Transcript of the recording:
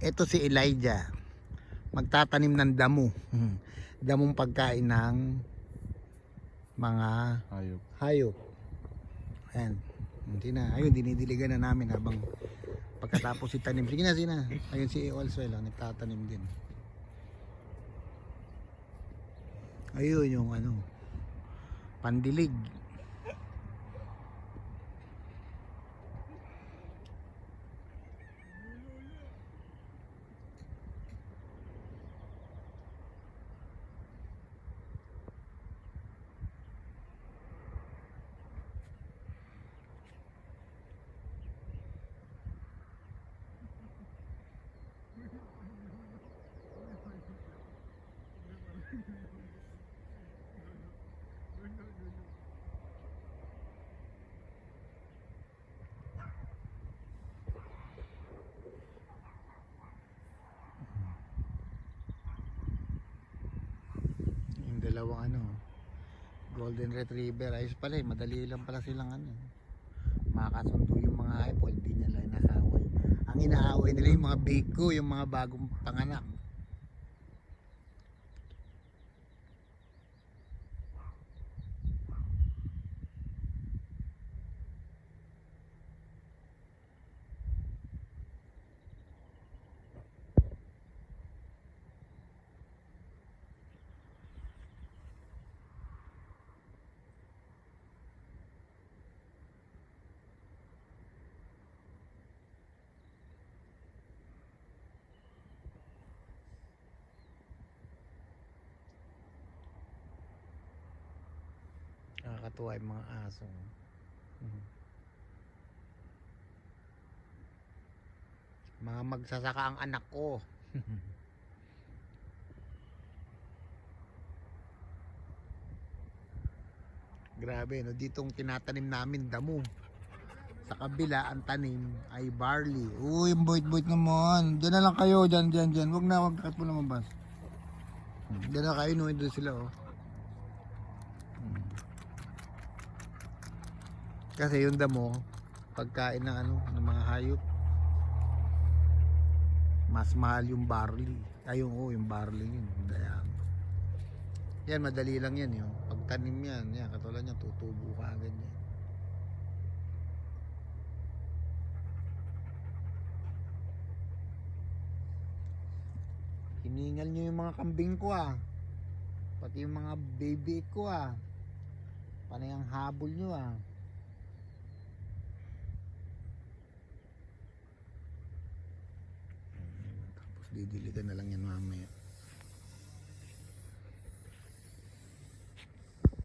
Ito si Elijah, magtatanim ng damo. Damong pagkain ng mga hayop. Ayan. Hindi na. Ayun, dinidiligan na namin habang pagkatapos itanim. Sige na, sige na. Ayun si Olswell, nagtatanim din. Ayun yung pandilig. Yung dalawang golden retriever. Ayos pala madali lang pala silang makakasundo yung mga hayop. Hindi nila inaaway. Ang inaaway nila yung mga biko, yung mga bagong panganak. Nakakatuwa yung mga aso. Mga magsasaka ang anak ko. Grabe, ditong tinatanim namin damo. Sa kabila ang tanim ay barley. Uy, yung boit-boit naman. Diyan na lang kayo, diyan. Huwag kat mo naman bas. Diyan na kayo, doon sila Kasi yung damo, pagkain ng mga hayop, mas mahal yung barley. Yung barley yun. Yan, madali lang yan yun. Pagtanim yan, katulad yan, tutubo ka agad yan. Hiningal nyo yung mga kambing ko pati yung mga baby ko panay ang habol nyo tapos didiligan na lang yan mamaya.